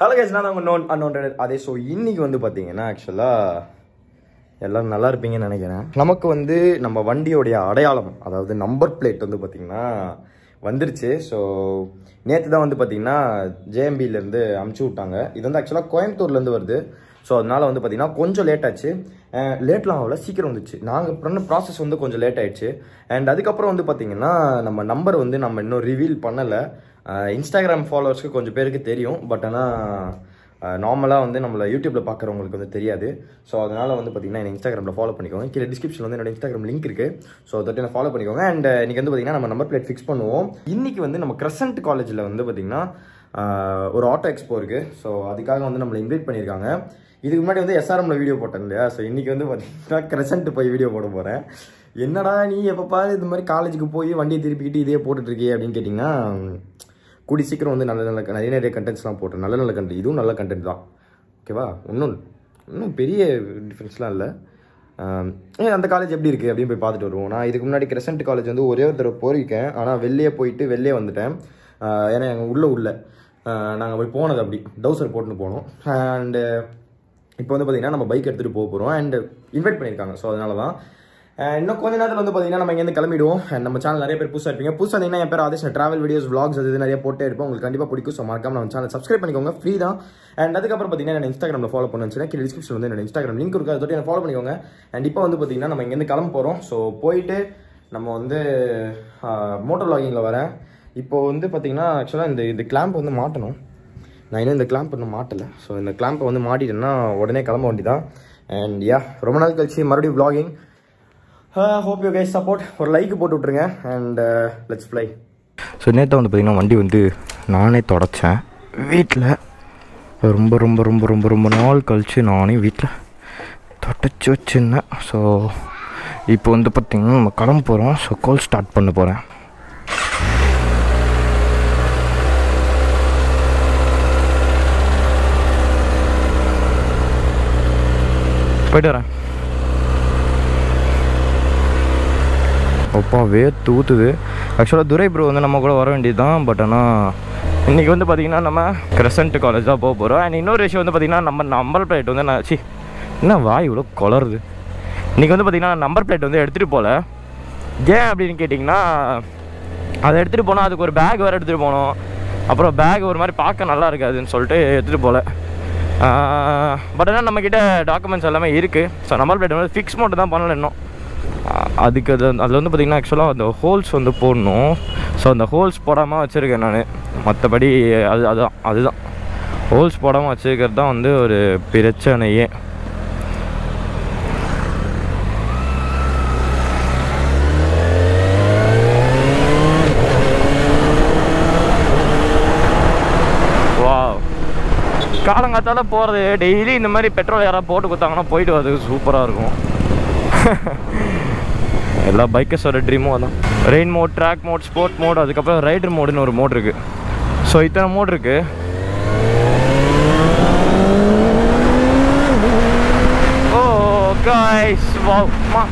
Hello guys, நான் உங்கள் அன்னோன்ட் அதே. ஸோ இன்றைக்கி வந்து பார்த்தீங்கன்னா ஆக்சுவலாக எல்லோரும் நல்லா இருப்பீங்கன்னு நினைக்கிறேன். நமக்கு வந்து நம்ம வண்டியோடைய அடையாளம், அதாவது நம்பர் பிளேட் வந்து பார்த்திங்கன்னா வந்துருச்சு. ஸோ நேற்று தான் வந்து பார்த்திங்கன்னா ஜேஎம்பியிலேருந்து அமுச்சு விட்டாங்க. இது வந்து ஆக்சுவலாக கோயம்புத்தூர்லேருந்து வருது. ஸோ அதனால் வந்து பார்த்திங்கன்னா கொஞ்சம் லேட் ஆச்சு. லேட்லாம் ஆகல, சீக்கிரம் வந்துச்சு. நாங்கள் பண்ண ப்ராசஸ் வந்து கொஞ்சம் லேட் ஆகிடுச்சு. அண்ட் அதுக்கப்புறம் வந்து பார்த்திங்கன்னா நம்ம நம்பர் வந்து நம்ம இன்னும் ரிவீல் பண்ணலை. இன்ஸ்டாகிராம் ஃபாலோவர்ஸ்க்கு கொஞ்சம் பேருக்கு தெரியும், பட் ஆனால் நார்மலாக வந்து நம்மளை யூடியூப்பில் பார்க்குறவங்களுக்கு வந்து தெரியாது. ஸோ அதனால் வந்து பார்த்திங்கன்னா என்ன இன்ஸ்டாகிராமில் ஃபாலோ பண்ணிக்கோங்க. கீழே டிஸ்கிரிப்ஷனில் வந்து என்னோட இன்ஸ்டாகிராம் லிங்க் இருக்குது. ஸோ அதை என்ன ஃபாலோ பண்ணிக்கோங்க. அண்ட் இன்றைக்கி வந்து பார்த்திங்கன்னா நம்ம நம்பர் பிளேட் ஃபிக்ஸ் பண்ணுவோம். இன்றைக்கி வந்து நம்ம கிரசன்ட் காலேஜில் வந்து பார்த்திங்கன்னா ஒரு ஆட்டோ எக்ஸ்போ இருக்குது. ஸோ அதுக்காக வந்து நம்மளை இன்வைட் பண்ணியிருக்காங்க. இதுக்கு முன்னாடி வந்து எஸ்ஆர்எம்ல வீடியோ போட்டேன் இல்லையா? ஸோ இன்றைக்கி வந்து பார்த்திங்கன்னா கிரசன்ட் போய் வீடியோ போட போகிறேன். என்னடா நீ எப்போ பாரு இது மாதிரி காலேஜுக்கு போய் வண்டியை திருப்பிக்கிட்டு இதே போட்டுட்ருக்கியே அப்படின்னு கேட்டிங்கன்னா, கூடி சீக்கிரம் வந்து நிறைய கண்டென்ட்ஸ்லாம் போட்டேன். நல்ல கண்டென்ட், இதுவும் நல்ல கண்டென்ட் தான். ஓகேவா? இன்னும் பெரிய டிஃப்ரென்ஸ்லாம் இல்லை. அந்த காலேஜ் எப்படி இருக்குது அப்படின்னு போய் பார்த்துட்டு வருவோம். நான் இதுக்கு முன்னாடி கிரசன்ட் காலேஜ் வந்து ஒரே ஒரு தடவை போயிருக்கேன். ஆனால் வெளியே வந்துட்டேன். ஏன்னா எங்கள் உள்ள நாங்கள் போய் போனது அப்படி டவுசர் போட்டுன்னு போனோம். அண்டு இப்போ வந்து பார்த்திங்கன்னா நம்ம பைக் எடுத்துகிட்டு போக போகிறோம். அண்ட் இன்வைட் பண்ணியிருக்காங்க. ஸோ அதனால தான் இன்னும் கொஞ்ச நேரத்தில் வந்து பார்த்திங்கன்னா நம்ம இங்கேருந்து கிளம்பிடுவோம். அண்ட் நம்ம சேனல் நிறைய பேர் புதுசாக இருப்பீங்க. புதுசாக இருந்தீங்கன்னா என் பேர் ஆதேஷ். ட்ராவல் வீடியோஸ், vlogs அது இது நிறைய போட்டே இருப்போம். உங்களுக்கு கண்டிப்பாக பிடிக்கும். ஸோ மறக்காம நம்ம சேனல் சப்ஸ்கிரைப் பண்ணிக்கோங்க, ஃப்ரீ தான். அண்ட் அதுக்கப்புறம் பார்த்திங்கன்னா என்ன இன்ஸ்டாகிராமில் ஃபாலோ பண்ணுச்சுன்னா கீழே டிஸ்கிரிப்ஷன் வந்து என்னோட இன்ஸ்டாகிராம் லிங்க் இருக்குது. அதை தொட்டு ஃபாலோ பண்ணிக்கோங்க. அண்ட் இப்போ வந்து பார்த்திங்கன்னா நம்ம இங்கேருந்து கிளம்ப போகிறோம். ஸோ போயிட்டு நம்ம வந்து மோட்டர் vloggingல வரேன். இப்போ வந்து பார்த்திங்கன்னா ஆக்சுவலாக இந்த கிளாம்ப் வந்து மாட்டணும். நான் இன்னும் இந்த கிளாம்ப் இன்னும் மாட்டலை. ஸோ இந்த கிளாம்பை வந்து மாட்டிட்டேன்னா உடனே கிளம்ப வேண்டியதான். அண்ட் ரொம்ப நாள் கழிச்சு மறுபடியும் vlogging. Hope you guys support. ஒரு லைக் போட்டு விட்ருங்க. And let's fly. ஸோ நேற்று வந்து பார்த்திங்கன்னா வண்டி வந்து நானே தொடச்சேன் வீட்டில். ரொம்ப ரொம்ப ரொம்ப ரொம்ப ரொம்ப நாள் கழித்து நானே வீட்டில் தொடச்சி வச்சுருந்தேன். ஸோ இப்போ வந்து பார்த்திங்கன்னா நம்ம கிளம்ப போகிறோம். ஸோ கால் ஸ்டார்ட் பண்ண போகிறேன். போய்ட்டு வரேன். அப்பா வேர்த்து ஊற்றுது. ஆக்சுவலாக துரை ப்ரோ வந்து நம்ம கூட வர வேண்டியது தான். பட் ஆனால் இன்றைக்கி வந்து பார்த்திங்கன்னா நம்ம கிரசன்ட் காலேஜ் தான் போக போகிறோம். அண்ட் இன்னொரு விஷயம் வந்து பார்த்திங்கன்னா நம்ம நம்பர் பிளேட் வந்து என்ன வாய் இவ்வளோ குளருது. இன்றைக்கி வந்து பார்த்திங்கன்னா நம்பர் பிளேட் வந்து எடுத்துகிட்டு போகல. ஏன் அப்படின்னு கேட்டிங்கன்னா, அதை எடுத்துகிட்டு போனால் அதுக்கு ஒரு பேக் வேறு எடுத்துகிட்டு போகணும். அப்புறம் பேக் ஒரு மாதிரி பார்க்க நல்லா இருக்காதுன்னு சொல்லிட்டு எடுத்துகிட்டு போகல. பட் ஆனால் நம்மக்கிட்ட டாக்குமெண்ட்ஸ் எல்லாமே இருக்குது. ஸோ நம்பர் பிளேட் வந்து ஃபிக்ஸ் மட்டும் தான் பண்ணல இன்னும். அதுக்கு அதில் வந்து பார்த்திங்கன்னா ஆக்சுவலாக அந்த ஹோல்ஸ் வந்து போடணும். ஸோ அந்த ஹோல்ஸ் போடாமல் வச்சுருக்கேன் நான். மற்றபடி அதுதான் ஹோல்ஸ் போடாமல் வச்சுருக்கிறது தான் வந்து ஒரு பிரச்சனையே. காலங்காத்தால போகிறது டெய்லி இந்த மாதிரி பெட்ரோல் யாராவது போட்டு கொடுத்தாங்கன்னா போயிட்டு வரதுக்கு சூப்பராக இருக்கும். எல்லா பைக்கர்ஸோட ட்ரீமும் அதான். Rain mode, track mode, sport mode, அதுக்கப்புறம் ரைடர் மோடுன்னு ஒரு மோட் இருக்குது. ஸோ இத்தனை மோட் இருக்குது. ஓ காய்ஸ், வாவ் மா.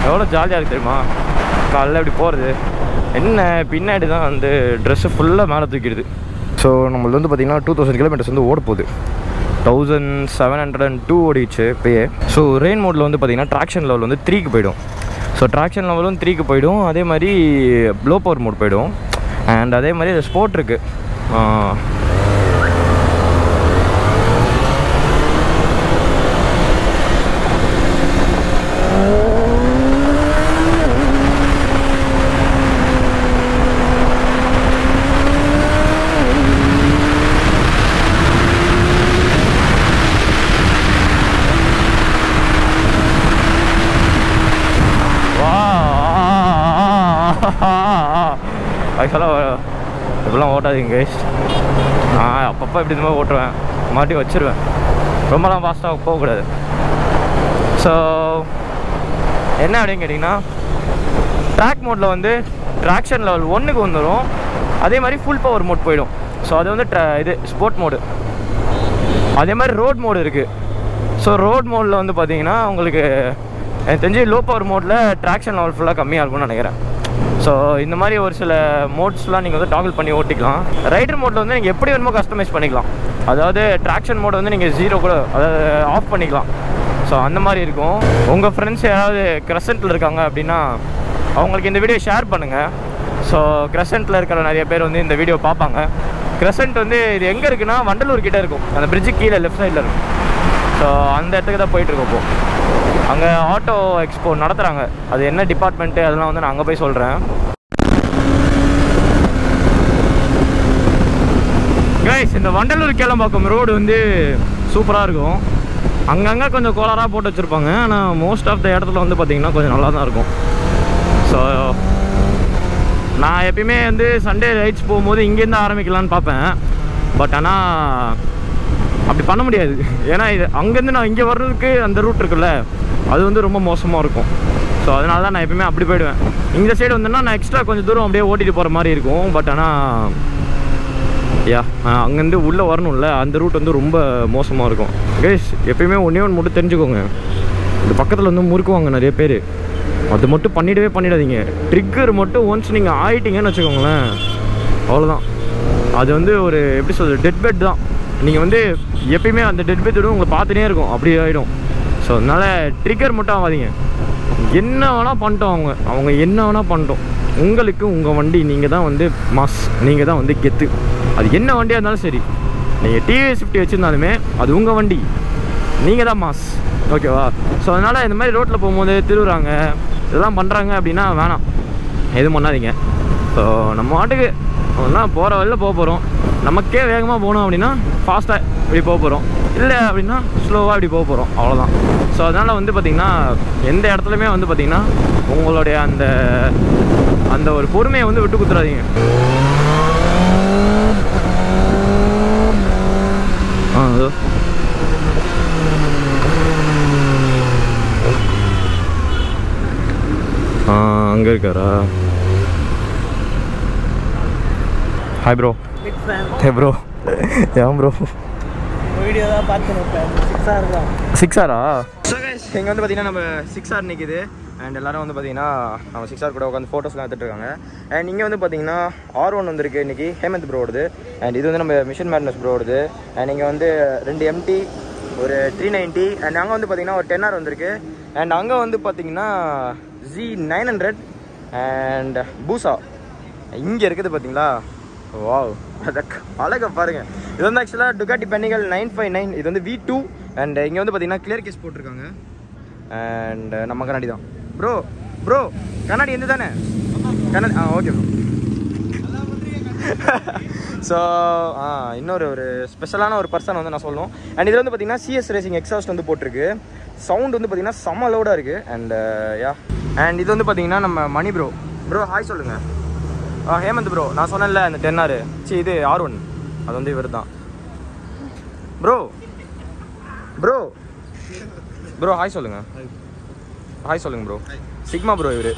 எவ்வளோ ஜாலியாக இருக்குது தெரியுமா காலையில் எப்படி போகிறது. என்ன பின்னாடி தான் வந்து ட்ரெஸ்ஸு ஃபுல்லாக மேலே தூக்கிடுது. ஸோ நம்மளது வந்து பார்த்திங்கன்னா 2000 கிலோமீட்டர்ஸ் வந்து ஓட போகுது. 1702 ஓடிச்சு இப்போயே. ஸோ ரெயின் மோடில் வந்து பார்த்திங்கன்னா ட்ராக்ஷன் லெவல் வந்து 3க்கு போய்டும். ஸோ ட்ராக்ஷன் லெவலும் 3க்கு போய்டும். அதே மாதிரி லோ பவர் மோட் போய்டும். அண்ட் அதே மாதிரி ஸ்போர்ட் இருக்குது. ஆக்சுவலாக இப்படிலாம் ஓட்டாதீங்க கைஸ். நான் அப்பப்போ இப்படி இந்த மாதிரி ஓட்டுவேன், மாட்டி வச்சுருவேன். ரொம்பலாம் ஃபாஸ்ட்டாக போகக்கூடாது. ஸோ என்ன அப்படின்னு கேட்டிங்கன்னா, ட்ராக் மோடில் வந்து ட்ராக்ஷன் லெவல் 1க்கு வந்துடும். அதே மாதிரி ஃபுல் பவர் மோட் போயிடும். ஸோ அது வந்து இது ஸ்போர்ட் மோடு. அதே மாதிரி ரோட் மோடு இருக்குது. ஸோ ரோட் மோடில் வந்து பார்த்திங்கன்னா உங்களுக்கு எனக்கு தெரிஞ்சு லோ பவர் மோடில் ட்ராக்ஷன் லெவல் ஃபுல்லாக கம்மியாக இருக்கும்னு நினைக்கிறேன். ஸோ இந்த மாதிரி ஒரு சில மோட்ஸ்லாம் நீங்கள் வந்து டாகிள் பண்ணி ஓட்டிக்கலாம். ரைடர் மோட்டில் வந்து நீங்கள் எப்படி வேணுமோ கஸ்டமைஸ் பண்ணிக்கலாம். அதாவது ட்ராக்ஷன் மோட் வந்து நீங்கள் 0 கூட அதாவது ஆஃப் பண்ணிக்கலாம். ஸோ அந்த மாதிரி இருக்கும். உங்கள் ஃப்ரெண்ட்ஸ் யாராவது கிரசன்ட்டில் இருக்காங்க அப்படின்னா அவங்களுக்கு இந்த வீடியோ ஷேர் பண்ணுங்கள். ஸோ கிரசன்ட்டில் இருக்கிற நிறைய பேர் வந்து இந்த வீடியோ பார்ப்பாங்க. கிரசன்ட் வந்து இது எங்கே இருக்குன்னா வண்டலூர் கிட்டே இருக்கும். அந்த பிரிட்ஜுக்கு கீழே லெஃப்ட் சைடில் இருக்கும். ஸோ அந்த இடத்துக்கு தான் போயிட்டுருக்கோம். இப்போது அங்கே ஆட்டோ எக்ஸ்போ நடத்துகிறாங்க. அது என்ன டிபார்ட்மெண்ட்டு அதெல்லாம் வந்து நான் அங்கே போய் சொல்கிறேன். கைஸ், இந்த வண்டலூர் கேளம்பாக்கம் ரோடு வந்து சூப்பராக இருக்கும். அங்கங்கே கொஞ்சம் கோளாராக போட்டு வச்சுருப்பாங்க. ஆனால் மோஸ்ட் ஆஃப் த இடத்துல வந்து பார்த்திங்கன்னா கொஞ்சம் நல்லா தான் இருக்கும். ஸோ நான் எப்பயுமே வந்து சண்டே ரைட்ஸ் போகும்போது இங்கேருந்து ஆரம்பிக்கலான்னு பார்ப்பேன். பட் ஆனால் அப்படி பண்ண முடியாது. ஏன்னா இது அங்கேருந்து நான் இங்கே வர்றதுக்கு அந்த ரூட் இருக்குல்ல, அது வந்து ரொம்ப மோசமாக இருக்கும். ஸோ அதனால தான் நான் எப்பயுமே அப்படி போயிடுவேன். இந்த சைடு வந்தேன்னா நான் எக்ஸ்ட்ரா கொஞ்சம் தூரம் அப்படியே ஓட்டிகிட்டு போகிற மாதிரி இருக்கும். பட் ஆனால் அங்கேருந்து உள்ளே வரணும்ல, அந்த ரூட் வந்து ரொம்ப மோசமாக இருக்கும். கைஸ், எப்பயுமே ஒன்றே ஒன்று மட்டும் தெரிஞ்சுக்கோங்க. இந்த பக்கத்தில் வந்து முறுக்குவாங்க நிறைய பேர். அது மட்டும் பண்ணிடாதீங்க. ட்ரிக்கர் மட்டும் ஒன்ஸ் நீங்கள் ஆகிட்டீங்கன்னு வச்சுக்கோங்களேன், அவ்வளோதான். அது வந்து ஒரு எப்படி சொல்கிறது, டெட் பெட் தான். நீங்கள் வந்து எப்பயுமே அந்த டெட் பெட்டோடு உங்களை பார்த்துனே இருக்கும், அப்படி ஆகிடும். ஸோ அதனால் ட்ரிக்கர் மட்டும் ஆகாதீங்க. என்ன வேணால் பண்ணிட்டோம், அவங்க என்ன வேணால் பண்ணிட்டோம். உங்களுக்கு உங்கள் வண்டி நீங்கள் தான் வந்து மாஸ், நீங்கள் தான் வந்து கெத்து. அது என்ன வண்டியாக இருந்தாலும் சரி, நீங்கள் டிவிஎஸ் 50 வச்சுருந்தாலுமே அது உங்கள் வண்டி, நீங்கள் தான் மாஸ். ஓகேவா? ஸோ அதனால் இந்த மாதிரி ரோட்டில் போகும்போது திருவுறாங்க இதெல்லாம் பண்ணுறாங்க அப்படின்னா வேணாம், எதுவும் பண்ணாதீங்க. ஸோ நம்ம வாட்டுக்கு ஒன்றா போகிற வழியில் போக போகிறோம். நமக்கே வேகமாக போகணும் அப்படின்னா ஃபாஸ்ட்டாக இப்படி போக போகிறோம், இல்லை அப்படின்னா ஸ்லோவாக இப்படி போக போகிறோம், அவ்வளோதான். ஸோ அதனால் வந்து பார்த்திங்கன்னா எந்த இடத்துலையுமே வந்து பார்த்திங்கன்னா உங்களுடைய அந்த ஒரு பொறுமையை வந்து விட்டு கொடுத்துறாதீங்க. அதோ அங்கே இருக்காரா? Hi bro. ஹே ப்ரோ. ஏன் ப்ரோ வீடியோ தான் பார்த்துனேன். 6R தான். 6Rா? இங்கே வந்து பார்த்தீங்கன்னா நம்ம 6R நிற்கிது. அண்ட் எல்லோரும் வந்து பார்த்தீங்கன்னா நம்ம 6R கூட உட்காந்து ஃபோட்டோஸ்லாம் எடுத்துகிட்டு இருக்காங்க. அண்ட் இங்கே வந்து பார்த்தீங்கன்னா R1 வந்துருக்கு இன்றைக்கி, ஹேமந்த் ப்ரோ ஓடுது. அண்ட் இது வந்து நம்ம மிஷன் மேட்னஸ் ப்ரோ ஓடுது. அண்ட் இங்கே வந்து 2 MT, ஒரு 390. அண்ட் அங்கே வந்து பார்த்தீங்கன்னா ஒரு 10R வந்திருக்கு. அண்ட் அங்கே வந்து பார்த்தீங்கன்னா Z900 அண்ட் பூசா இங்கே இருக்குது பார்த்தீங்களா? வாவ், அழகா பாருங்க. இது வந்து ஆக்சுவலாக டுகாட்டி பெனிகல் 959. இது வந்து V2. அண்ட் இங்கே வந்து பார்த்தீங்கன்னா கிளியர் கேஸ் போட்டிருக்காங்க. அண்ட் நம்ம கண்ணாடி தான் ப்ரோ கண்ணாடி எந்த தானே கண்ணாடி? Okay bro. ஸோ இன்னொரு ஸ்பெஷலான ஒரு பர்சன் வந்து நான் சொல்லணும். அண்ட் இதில் வந்து பார்த்தீங்கன்னா CS ரேசிங் எக்ஸாஸ்ட் வந்து போட்டிருக்கு. சவுண்ட் வந்து பார்த்தீங்கன்னா செம்ம லவுடாக இருக்குது. அண்ட் அண்ட் இது வந்து பார்த்தீங்கன்னா நம்ம மணி ப்ரோ ஹாய் சொல்லுங்கள். ஹேமந்த் ப்ரோ, நான் சொன்னேன்ல அந்த 10R, இது R1, அது வந்து இவர் தான். ப்ரோ ஹாய் சொல்லுங்கள். ப்ரோ சிக்மா ப்ரோ இவர்.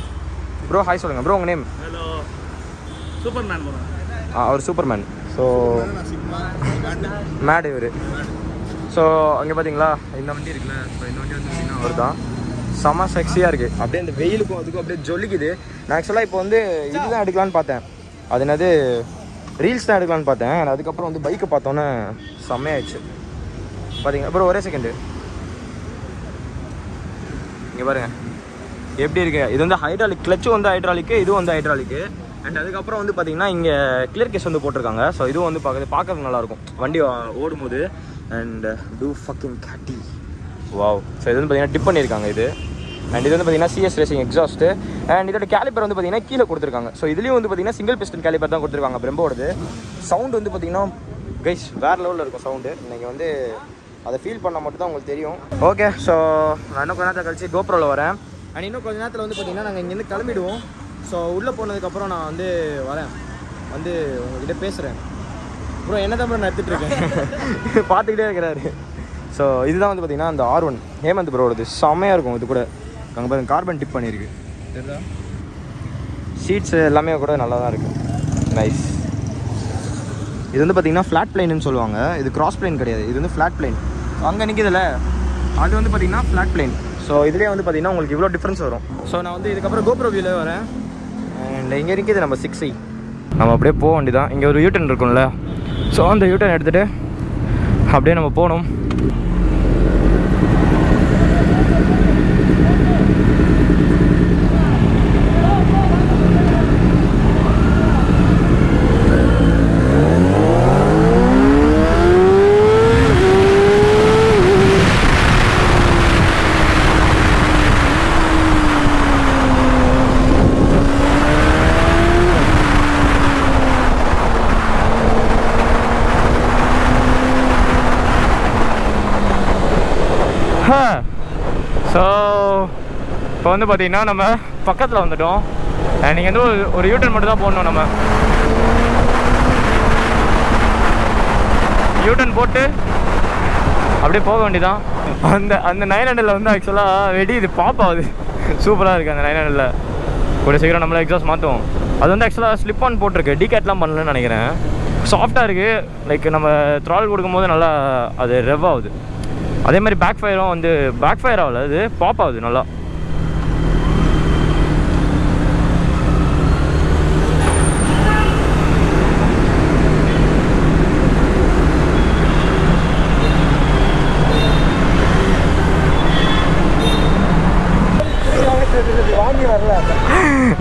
ப்ரோ ஹாய் சொல்லுங்கள். ப்ரோ உங்கள் நேம்? Hello, superman bro. அவர் சூப்பர்மேன். ஸோ மேட் இவர். ஸோ அங்கே பார்த்தீங்களா இந்த வண்டி இருக்குல்ல, ஸோ இந்த வண்டி வந்து பார்த்தீங்கன்னா அவர் தான். செம்ம செக்ஸியாக இருக்குது. அப்படியே இந்த வெயிலுக்கும் அதுக்கும் அப்படியே ஜொலிக்குது. நான் ஆக்சுவலாக இப்போ வந்து இதுதான் எடுக்கலான்னு பார்த்தேன், அது என்னது ரீல்ஸ் தான் எடுக்கலான்னு பார்த்தேன். அதுக்கப்புறம் வந்து பைக்கை பார்த்தோன்னே செம்மையாயிடுச்சு. பார்த்தீங்களா அப்புறம் ஒரே செகண்டு இங்கே பாருங்கள் எப்படி இருக்கு. இது வந்து ஹைட்ராலிக், கிளச்சும் வந்து ஹைட்ராலிக்கு, இதுவும் வந்து ஹைட்ராலிக்கு. அண்ட் அதுக்கப்புறம் வந்து பார்த்தீங்கன்னா இங்கே கிளியர் கேஸ் வந்து போட்டிருக்காங்க. ஸோ இதுவும் வந்து பார்க்கறதுக்கு நல்லாயிருக்கும் வண்டி ஓடும்போது. அண்ட் டூ ஃபக்கிங் கேட்டி வாவ். ஸோ இது வந்து பார்த்தீங்கன்னா டிப் பண்ணியிருக்காங்க இது. அண்ட் இது வந்து பார்த்தீங்கன்னா CS ரேசிங் எக்ஸாஸ்ட்டு. அண்ட் இதோட கேலிப்பர் வந்து பார்த்தீங்கன்னா கீழே கொடுத்துருக்காங்க. ஸோ இதுலேயும் வந்து பார்த்தீங்கன்னா சிங்கிள் பிஸ்டன் கேலிப்பர் தான் கொடுத்துருக்காங்க பிரம்போடது. சவுண்ட் வந்து பார்த்தீங்கன்னா கைஸ் வேறு லெவலில் இருக்கும் சவுண்டு. நீங்கள் வந்து அதை ஃபீல் பண்ணால் மட்டும் தான் உங்களுக்கு தெரியும். ஓகே, ஸோ நான் இன்னும் கொஞ்ச நேரத்தில் கழிச்சு கோப்ரோவில் வரேன். அண்ட் இன்னும் கொஞ்ச நேரத்தில் வந்து பார்த்தீங்கன்னா நாங்கள் இங்கேருந்து கிளம்பிடுவோம். ஸோ உள்ளே போனதுக்கப்புறம் நான் வந்து வரேன், வந்து உங்கள்கிட்ட பேசுகிறேன். அப்புறம் என்ன தான் நான் எடுத்துகிட்டு இருக்கேன் பார்த்துக்கிட்டே இருக்கிறாரு. ஸோ இதுதான் வந்து பார்த்தீங்கன்னா அந்த R1 ஹேமந்த் ப்ரோடது. செம்மையாக இருக்கும். இது கூட அங்கே பாருங்க கார்பன் டிப் பண்ணியிருக்கு, தெரியுதா? சீட்ஸ் எல்லாமே கூட நல்லா தான் இருக்குது. நைஸ். இது வந்து பார்த்தீங்கன்னா ஃப்ளாட் பிளைன்னு சொல்லுவாங்க. இது கிராஸ் பிளைன் கிடையாது, இது வந்து ஃப்ளாட் பிளைன். அங்கே நிற்கிதில்ல அது வந்து பார்த்தீங்கன்னா ஃப்ளாட் பிளைன். ஸோ இதுலேயே வந்து பார்த்தீங்கன்னா உங்களுக்கு இவ்வளோ டிஃப்ரென்ஸ் வரும். ஸோ நான் வந்து இதுக்கப்புறம் கோப்ரோ வியூவில் வரேன். அண்ட் இந்த இங்கே இருக்குது நம்ம 6i. நம்ம அப்படியே போக வேண்டியதான். இங்கே ஒரு யூட்டன் இருக்கும்ல, ஸோ அந்த யூட்டன் எடுத்துகிட்டு அப்படியே நம்ம போகணும். ஸோ இப்போ வந்து பார்த்தீங்கன்னா நம்ம பக்கத்தில் வந்துட்டோம். நீங்கள் வந்து ஒரு யூட்டன் மட்டும் தான் போடணும். நம்ம யூட்டன் போட்டு அப்படியே போக வேண்டியதான். அந்த 900 வந்து ஆக்சுவலாக வெடி இது பாப் ஆகுது. சூப்பராக இருக்குது அந்த 900. கூட சீக்கிரம் நம்மளை எக்ஸாஸ்ட் மாற்றுவோம். அது வந்து ஆக்சுவலாக ஸ்லிப் ஆன் போட்டிருக்கு, டிகேட்லாம் பண்ணலன்னு நினைக்கிறேன். சாஃப்டாக இருக்குது. லைக் நம்ம த்ரால் கொடுக்கும்போது நல்லா அது ரெவ் ஆகுது. அதே மாதிரி பேக் ஃபயரும் வந்து பேக் ஃபயர் ஆகல, அது பாப் ஆகுது நல்லா.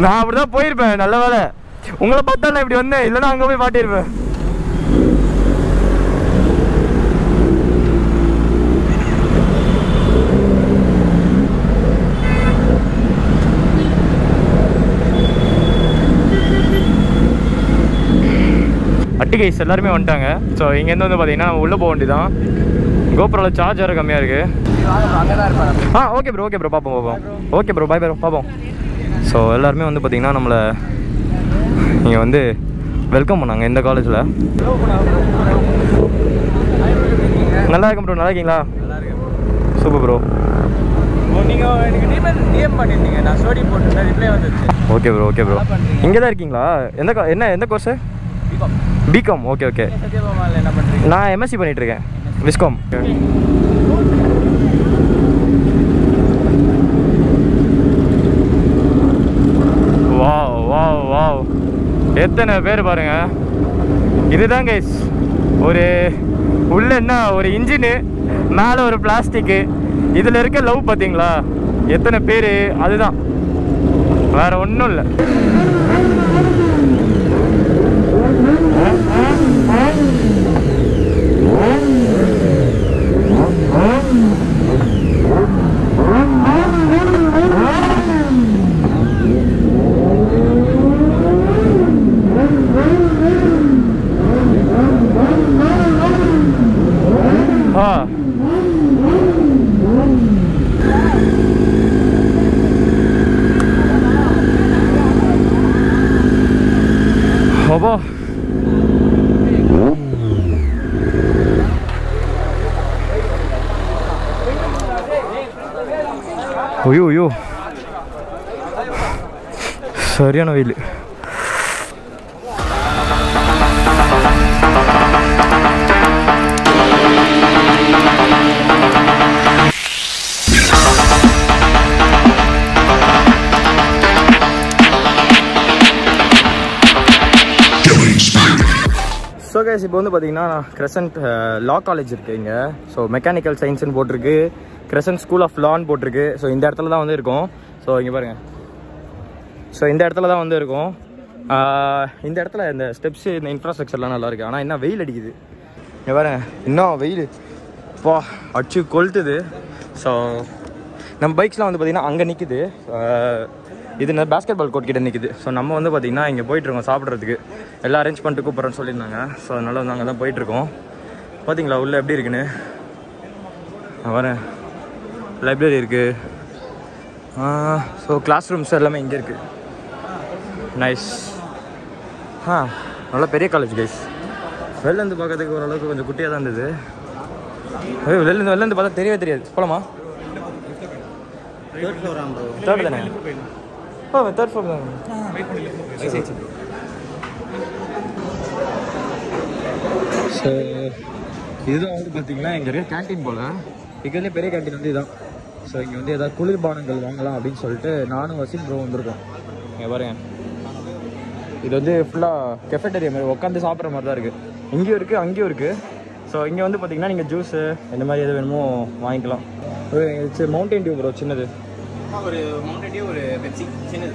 நான் அப்படிதான் போயிருப்பேன். நல்ல வேலை உங்களை பார்த்தா நான் இப்படி வந்தேன், இல்லைன்னா அங்கே போய் மாட்டியிருப்பேன். அட்டி கைஸ் எல்லாருமே வந்துட்டாங்க. ஸோ இங்கேருந்து வந்து பார்த்தீங்கன்னா உள்ளே போக வேண்டியதான். கோப்ரோவில் சார்ஜ் வேறு கம்மியாக இருக்குது. ஓகே ப்ரோ, ஓகே ப்ரோ, பார்ப்போம். ஓகே ப்ரோ, பாய் ப்ரோ, பார்ப்போம். ஸோ எல்லாருமே வந்து பார்த்தீங்கன்னா நம்மளை இங்கே வந்து வெல்கம் பண்ணாங்க இந்த காலேஜில். நல்லா இருக்கும் ப்ரோ, நல்லா இருக்கீங்களா? Super bro. நீங்கள் எனக்கு டிஎம் பண்ணியிருந்தீங்க, நான் ஸ்டோரி போட்டுருந்தேன், ரிப்ளை வந்துச்சு. Okay bro, okay bro. இங்கே தான் இருக்கீங்களா? எந்த கோர்ஸு? பிகாம். Okay okay. சத்யபாமாவில் என்ன பண்ணுறீங்க? நான் எம்எஸ்சி பண்ணிகிட்ருக்கேன், விஸ்காம். வாவ் வாவ் வாவ், எத்தனை பேர் பாருங்க. இதுதான் கைஸ் ஒரு உள்ள என்ன ஒரு இன்ஜினு, மேலே ஒரு பிளாஸ்டிக்கு, இதில் இருக்க லவ் பார்த்தீங்களா எத்தனை பேர். அதுதான், வேற ஒன்றும் இல்லை. அப்போ ஐயோ சரியான வெயில். ஸோ கைஸ் இப்போ வந்து பார்த்தீங்கன்னா கிரசன்ட் லா காலேஜ் இருக்குது இங்கே. ஸோ மெக்கானிக்கல் சயின்ஸ்னு போட்டிருக்கு, கிரசன்ட் ஸ்கூல் ஆஃப் லான்னு போட்டிருக்கு. ஸோ இந்த இடத்துல தான் வந்து இருக்கும். ஸோ இங்கே பாருங்கள், ஸோ இந்த இடத்துல தான் வந்து இருக்கும். இந்த இடத்துல இந்த ஸ்டெப்ஸு, இந்த இன்ஃப்ராஸ்ட்ரக்சர்லாம் நல்லா இருக்குது. ஆனால் என்ன வெயில் அடிக்குது இங்கே பாருங்க, இன்னும் வெயில் பா அடிச்சு கொளுத்துது. ஸோ நம்ம பைக்ஸ்லாம் வந்து பார்த்திங்கன்னா அங்கே நிற்குது. இது பேஸ்கெட் பால் கோர்ட் கிட்ட நிற்குது. ஸோ நம்ம வந்து பார்த்திங்கன்னா இங்கே போயிட்டுருக்கோம் சாப்பிட்றதுக்கு. எல்லாம் அரேஞ்ச் பண்ணிட்டு கூப்பிட்றேன்னு சொல்லியிருந்தாங்க. ஸோ அதனால் வந்து அங்கே தான் போயிட்டுருக்கோம். பார்த்தீங்களா உள்ளே எப்படி இருக்குன்னு? வரேன், லைப்ரரி இருக்குது. ஸோ கிளாஸ் ரூம்ஸ் எல்லாமே இங்கே இருக்குது. நைஸ். நல்லா பெரிய காலேஜ் கைஸ். வெளிலேருந்து பார்க்கறதுக்கு ஓரளவுக்கு கொஞ்சம் குட்டியாக தான் இருந்தது. வெளிலேருந்து பார்த்தா தெரியவே தெரியாது. போகலாமா? தேர்ட் தானே? தேர்ட் ஃப்ளோர் தானே. ஸோ இதுதான் வந்து பார்த்தீங்கன்னா இங்கே இருக்க கேன்டீன் போல். இங்கே பெரிய கேன்டீன் வந்து இதுதான். ஸோ இங்கே வந்து ஏதாவது குளிர்பானங்கள் வாங்கலாம் அப்படின்னு சொல்லிட்டு நானும் வசீம் ப்ரோ வந்திருக்கோம். இங்கே பாருங்க, இது வந்து ஃபுல்லாக கெஃபெட்டேரியா மாதிரி உட்காந்து சாப்பிட்ற மாதிரி தான் இருக்குது. இங்கேயும் இருக்குது அங்கேயும் இருக்குது. ஸோ இங்கே வந்து பார்த்தீங்கன்னா நீங்கள் ஜூஸு இந்த மாதிரி எது வேணுமோ வாங்கிக்கலாம். சரி மவுண்டைன் டியூ ப்ரோ சின்னது ஒரு மவுண்டன் டியூ ஒரு பெப்சி சின்னது.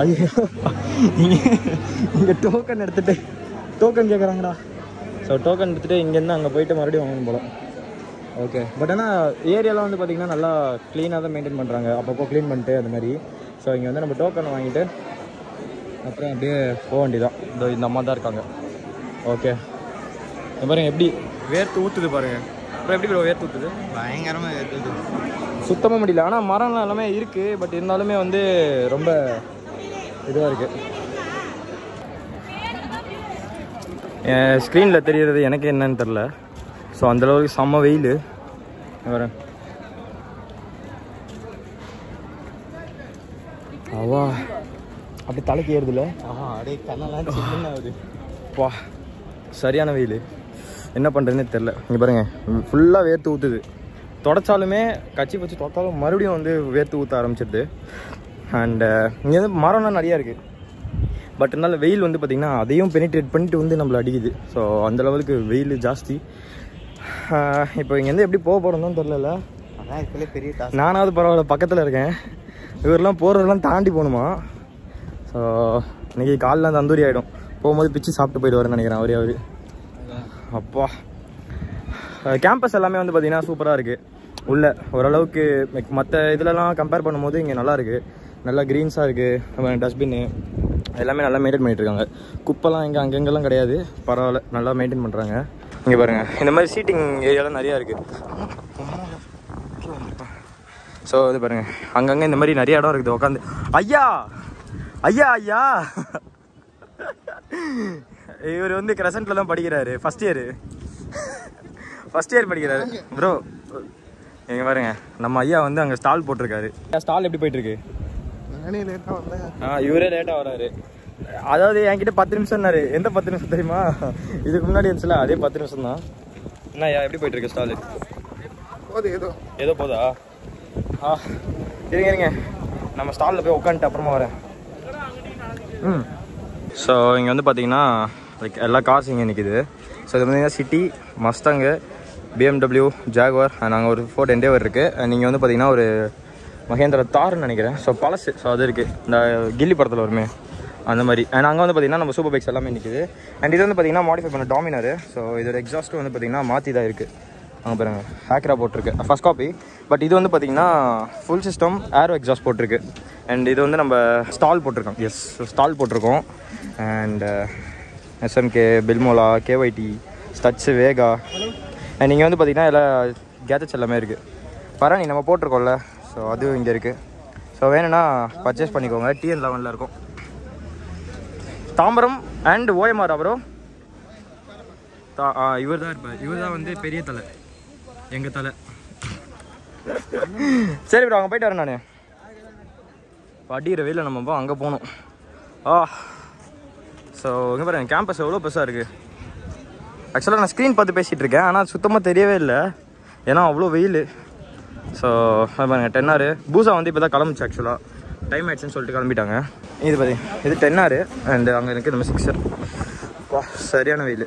ஐயோ இங்கே டோக்கன் எடுத்துகிட்டு டோக்கன் கேட்குறாங்கடா. ஸோ டோக்கன் எடுத்துகிட்டு இங்கேருந்து அங்கே போயிட்டு மறுபடியும் வாங்கணும் போல. ஓகே பட் ஆனால் ஏரியாலாம் வந்து பார்த்திங்கன்னா நல்லா க்ளீனாக தான் மெயின்டைன் பண்ணுறாங்க. அப்பப்போ க்ளீன் பண்ணிட்டு அந்த மாதிரி. ஸோ இங்கே வந்து நம்ம டோக்கனை வாங்கிட்டு அப்புறம் அப்படியே போக வேண்டியதான். இந்த அம்மா தான் இருக்காங்க. ஓகே பாருங்கள் எப்படி வேர்த்து ஊற்றுது பாருங்கள். அப்புறம் எப்படி ப்ரோ வேர்த்து ஊற்றுது? பயங்கரமாக வேர்த்து சுத்தமாக முடியல. ஆனால் மரம்லாம் எல்லாமே இருக்குது. பட் இருந்தாலுமே வந்து ரொம்ப இதுவாக இருக்குது. என் ஸ்க்ரீனில் தெரிகிறது எனக்கு என்னன்னு தெரில. ஸோ அந்தளவுக்கு செம்ம வெயில் வரேன். அவா அப்படி தலைக்கு ஏறுதுல. அப்படியே கண்ணெல்லாம் சின்ன ஆகுது. வா சரியான வெயில். என்ன பண்ணுறதுன்னே தெரில. இங்கே பாருங்கள் ஃபுல்லாக வேர்த்து ஊற்றுது. தொடச்சாலுமே கச்சி பச்சி தொடச்சாலும் மறுபடியும் வந்து வேர்த்து ஊற்ற ஆரம்பிச்சிடுது. அண்டு இங்கே வந்து மரம்லாம் நிறையா இருக்குது. பட் இருந்தாலும் வெயில் வந்து பார்த்திங்கன்னா அதையும் பெனிட்ரேட் பண்ணிட்டு வந்து நம்மளை அடிக்குது. ஸோ அந்த லெவலுக்கு வெயில் ஜாஸ்தி. இப்போ இங்கேருந்து எப்படி போக போகிறோம் தெரில. அதான் இதுக்குள்ளே பெரிய டாஸ்க். நானாவது பரவாயில்ல பக்கத்தில் இருக்கேன். இவரெல்லாம் போகிறதெல்லாம் தாண்டி போகணுமா. ஸோ இன்றைக்கி காலில் தந்தூரி ஆகிடும். போகும்போது பிச்சு சாப்பிட்டு போயிடுவாருன்னு நினைக்கிறேன் அவரே. அப்பா கேம்பஸ் எல்லாமே வந்து பார்த்திங்கன்னா சூப்பராக இருக்குது. உள்ளே ஓரளவுக்கு மற்ற இதிலலாம் கம்பேர் பண்ணும்போது இங்கே நல்லா இருக்குது. நல்லா க்ரீன்ஸாக இருக்குது. டஸ்ட்பின்னு எல்லாமே நல்லா மெயின்டைன் பண்ணிகிட்ருக்காங்க. குப்பைலாம் இங்கே அங்கெங்கெல்லாம் கிடையாது. பரவாயில்ல நல்லா மெயின்டைன் பண்ணுறாங்க. இங்கே பாருங்கள் இந்த மாதிரி சீட்டிங் ஏரியாலாம் நிறையா இருக்குது. ஸோ இது பாருங்கள் அங்கங்கே இந்த மாதிரி நிறைய இடம் இருக்குது உட்காந்து. ஐயா ஐயா ஐயா இவர் வந்து கிரசன்ட்ல தான் படிக்கிறாரு. ஃபஸ்ட் இயர் படிக்கிறாரு ப்ரோ. எங்க பாருங்க நம்ம ஐயா வந்து அங்கே ஸ்டால் போட்டிருக்காரு. ஸ்டால் எப்படி போயிட்டு இருக்கு? இவரே லேட்டாக வராரு. அதாவது என்கிட்ட 10 நிமிஷம்னாரு. எந்த 10 நிமிஷம் தெரியுமா? இதுக்கு முன்னாடி இருந்துச்சுல அதே 10 நிமிஷம் தான். என்ன ஐயா எப்படி போயிட்டு இருக்கு ஸ்டாலு? ஏதோ போதா? இருங்க நம்ம ஸ்டாலில் போய் உட்காந்துட்டு அப்புறமா வரேன். ஸோ இங்கே வந்து பார்த்தீங்கன்னா லைக் எல்லா கார்ஸ் இங்கே நிற்கிது. ஸோ இது பார்த்தீங்கன்னா சிட்டி, மஸ்டாங்கு, BMW, ஜாகுவார் அண்ட் அங்கே ஒரு ஃபோர்ட் எண்டேவர் இருக்குது. அண்ட் நீங்கள் வந்து பார்த்தீங்கன்னா ஒரு மகேந்திரா தார்னு நினைக்கிறேன். ஸோ பழசு. ஸோ அது இருக்குது இந்த கில்லி படத்தில் வருமே அந்த மாதிரி. அண்ட் அங்கே வந்து பார்த்தீங்கன்னா நம்ம சூப்பர் பைக்ஸ் எல்லாமே நிற்கிது. அண்ட் இது வந்து பார்த்தீங்கன்னா மாடிஃபை பண்ண டாமினார். ஸோ இதோட எக்ஸாஸ்ட்டும் வந்து பார்த்தீங்கன்னா மாற்றி தான் இருக்குது. அங்கே பாருங்கள் ஹேக்ரா போட்டிருக்கு ஃபஸ்ட் காப்பி. பட் இது வந்து பார்த்தீங்கன்னா ஃபுல் சிஸ்டம் ஏரோ எக்ஸாஸ்ட் போட்டிருக்கு. அண்ட் இது வந்து நம்ம ஸ்டால் போட்டிருக்கோம். எஸ் ஸ்டால் போட்டிருக்கோம். And SMK, பெல்மோலா, KYT, studs, Vega. And இங்கே வந்து பார்த்தீங்கன்னா எல்லா கேஜெட்ஸ் எல்லாமே இருக்குது. பரணி நம்ம போட்டிருக்கோம்ல. ஸோ அதுவும் இங்கே இருக்குது. ஸோ வேணும்னா பர்ச்சேஸ் பண்ணிக்கோங்க. TN11 இருக்கும். தாம்பரம் அண்ட் OMR அப்புறம் இவர் தான் இருப்பார். இவர் தான் வந்து பெரிய தலை, எங்கள் தலை. சரி ப்ரோ அங்கே போயிட்டு வரேன் நான். அடிக்கிற வெயில நம்ம அங்கே போகணும். ஸோ இங்கே பாருங்க கேம்பஸ் எவ்வளோ பெருசாக இருக்குது. ஆக்சுவலாக நான் ஸ்க்ரீன் பார்த்து பேசிகிட்டு இருக்கேன். ஆனால் சுத்தமாக தெரியவே இல்லை ஏன்னா அவ்வளோ வெயில். ஸோ பாருங்க 10R பூசா வந்து இப்போ தான் கிளம்பிச்சு. ஆக்சுவலாக டைம் ஆயிடுச்சுன்னு சொல்லிட்டு கிளம்பிட்டாங்க. இது பாருங்க இது 10R அண்ட் அங்கே இருக்குது நம்ம 6R. வா சரியான வெயில்.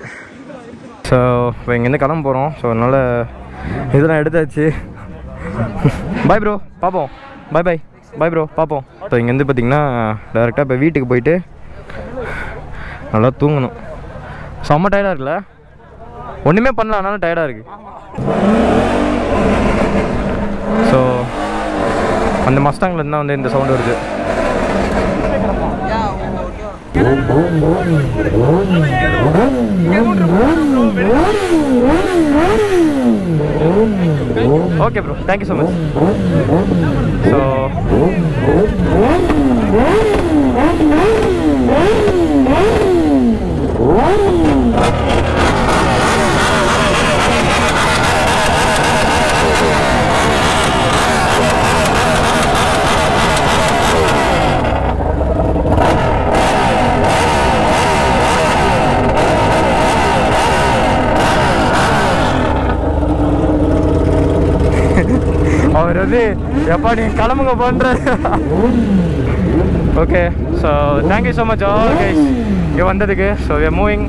ஸோ இப்போ இங்கேருந்து கிளம்ப போகிறோம். ஸோ அதனால் இதெல்லாம் எடுத்தாச்சு. பாய் ப்ரோ பார்ப்போம். பாய் ப்ரோ பார்ப்போம். ஸோ இங்கேருந்து பார்த்தீங்கன்னா டேரெக்டாக இப்போ வீட்டுக்கு போயிட்டு நல்லா தூங்கணும். செம்ம டயர்டாக இருக்குல்ல? ஒன்றுமே பண்ணல ஆனாலும் டயர்டாக இருக்குது. ஸோ அந்த மஸ்டாங்கில் தான் வந்து இந்த சவுண்டு வருது. Okay bro thank you so much. So அவர் வந்து எப்பா நீ கிளம்புங்க பண்றாரு. Okay so thank you so much all guys இங்கே வந்ததுக்கு. So we are moving.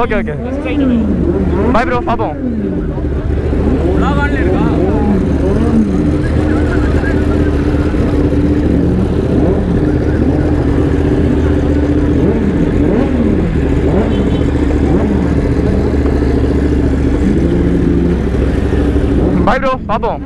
Okay okay bye bro, பார்ப்போம். இருக்கா பாய் ப்ரோ, பார்ப்போம்.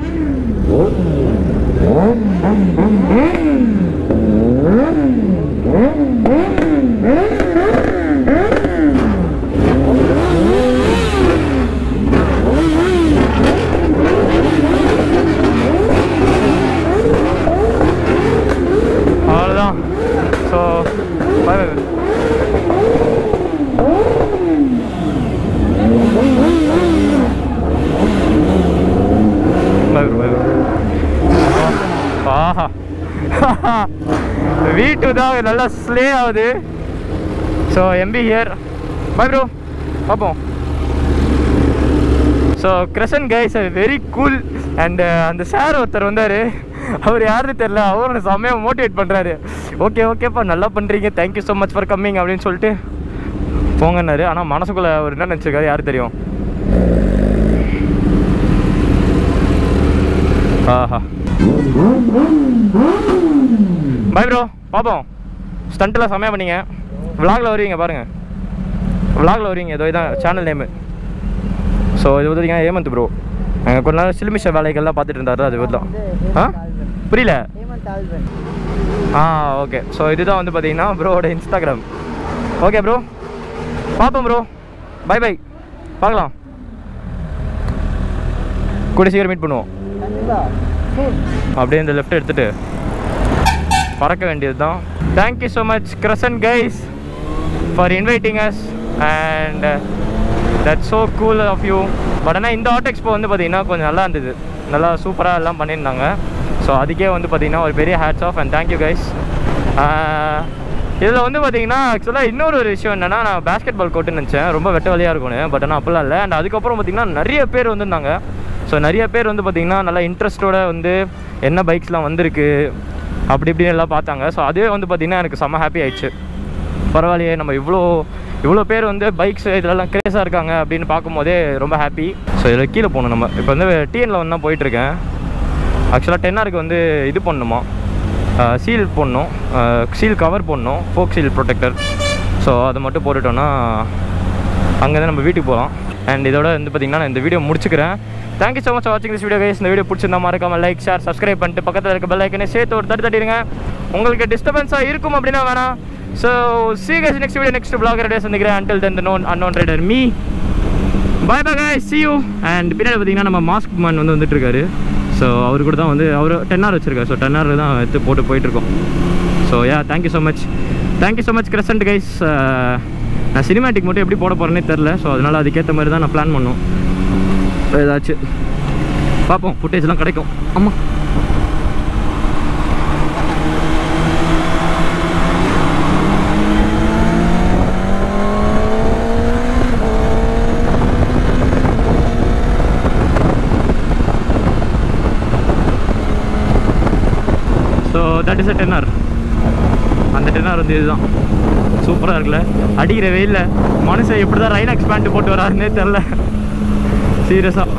அவ்வளோதான். ஸோ பாய் பாய். ஆஹா வீட்டு தான் நல்லா ஸ்லே ஆகுது. ஸோ எம்பி ஹியர். பை ப்ரோ, பார்ப்போம். ஸோ கிரசன் கைஸ் வெரி கூல். அண்டு அந்த சார் ஒருத்தர் வந்தார், அவர் யாருன்னு தெரில, அவரும் செம்மையாக மோட்டிவேட் பண்ணுறாரு. ஓகேப்பா நல்லா பண்ணுறீங்க, thank you so much for coming அப்படின்னு சொல்லிட்டு போங்கன்னாரு. ஆனால் மனசுக்குள்ளே அவர் என்ன நினச்சிருக்காரு யாரு தெரியும். ஆஹா பை ப்ரோ, பார்ப்போம். ஸ்டண்ட்டெலாம் செம்மையாக பண்ணீங்க. விலாகில் வருவீங்க பாருங்கள், விலாகில் வருவீங்க. இதோ இதான் சேனல் நேமு. ஸோ இது பார்த்தீங்கன்னா ஹேமந்த் ப்ரோ. கொஞ்ச நாள் சிலுமிஷ வேலைகள்லாம் பார்த்துட்டு இருந்தார். அது தான். ஆ புரியல. ஓகே. ஸோ இதுதான் வந்து பார்த்தீங்கன்னா ப்ரோவோட இன்ஸ்டாகிராம். ஓகே ப்ரோ, பார்ப்போம் ப்ரோ. பை பை, பார்க்கலாம். கூட சீக்கிரம் மீட் பண்ணுவோம். அப்படியே இந்த லெஃப்ட் எடுத்துகிட்டு பறக்க வேண்டியது தான். தேங்க்யூ ஸோ மச் கிரசன் guys for inviting us and that's so cool of you. But ஆனால் இந்த ஆட்டோ எக்ஸ்போ வந்து பார்த்திங்கன்னா கொஞ்சம் நல்லா இருந்தது, நல்லா சூப்பராக எல்லாம் பண்ணியிருந்தாங்க. ஸோ அதுக்கே வந்து பார்த்திங்கன்னா ஒரு பெரிய hats off and thank you guys. இதில் வந்து பார்த்திங்கன்னா ஆக்சுவலாக இன்னொரு விஷயம் என்னென்னா, நான் பேஸ்கெட் பால் கோர்ட்டுன்னு நினச்சேன், ரொம்ப வெட்ட வழியாக இருக்கும்னு. பட் ஆனால் அப்போல்லாம் இல்லை. அண்ட் அதுக்கப்புறம் பார்த்திங்கன்னா நிறைய பேர் வந்திருந்தாங்க. ஸோ நிறைய பேர் வந்து பார்த்திங்கன்னா நல்லா இன்ட்ரெஸ்ட்டோட வந்து என்ன பைக்ஸ்லாம் வந்திருக்கு அப்படி இப்படின்னு எல்லாம் பார்த்தாங்க. ஸோ அதுவே வந்து பார்த்திங்கன்னா எனக்கு செம்ம ஹாப்பி ஆயிடுச்சு. பரவாயில்லையே, நம்ம இவ்வளோ பேர் வந்து பைக்ஸ் இதெல்லாம் கிரேஸாக இருக்காங்க அப்படின்னு பார்க்கும்போதே ரொம்ப ஹாப்பி. ஸோ இதில் கீழே போகணும். நம்ம இப்போ வந்து டிஎனில் வந்து தான் போயிட்டுருக்கேன். ஆக்சுவலாக 10R வந்து இது பண்ணணுமா, சீல் போடணும், சீல் கவர் போடணும், ஃபோக் சீல் ப்ரொடெக்டர். ஸோ அதை மட்டும் போட்டுட்டோன்னா அங்கேருந்து நம்ம வீட்டுக்கு போகலாம். அண்ட் இதோட வந்து பார்த்திங்கன்னா நான் இந்த வீடியோ முடிச்சுக்கிறேன். தேங்க்யூ ஸோ மச் ஃபார் வாட்சிங் திஸ் வீடியோ கைஸ். இந்த வீடியோ பிடிச்சிருந்தா மறக்காம லைக், ஷேர், சப்ஸ்கிரைப் பண்ணிட்டு பக்கத்தில் இருக்க பெல் ஐக்கனை சேர்த்து ஒரு தட்டிடுங்க. உங்களுக்கு டிஸ்டர்பன்ஸாக இருக்கும் அப்படின்னா வேணாம். So see you guys next video, next vlog சந்திக்கிறேன். until then the unknown rider me. bye bye guys, see you. And பின்னாடி பார்த்தீங்கன்னா நம்ம மாஸ்க் மேன் வந்து வந்துட்டு இருக்காரு. ஸோ அவரு கூட தான் வந்து அவர் 10R வச்சுருக்காரு. ஸோ 10R தான் எடுத்து போட்டு போயிட்டுருக்கோம். So thank you so much crescent guys. நான் சினிமேட்டிக் மட்டும் எப்படி போட போகிறேன்னே தெரில. ஸோ அதனால் அதுக்கேற்ற மாதிரி தான் நான் பிளான் பண்ணோம். ஏதாச்சும் பார்ப்போம், ஃபுட்டேஜ்லாம் கிடைக்கும். ஆமாம், so that is a 10R. அந்த 10R வந்து இதுதான் சூப்பராக இருக்குல்ல. அடிக்கிற வெயிலில் மனுஷன் எப்படி தான் ரைனாக்ஸ் பேண்ட் போட்டு வராருன்னே தெரில சீரியஸாக.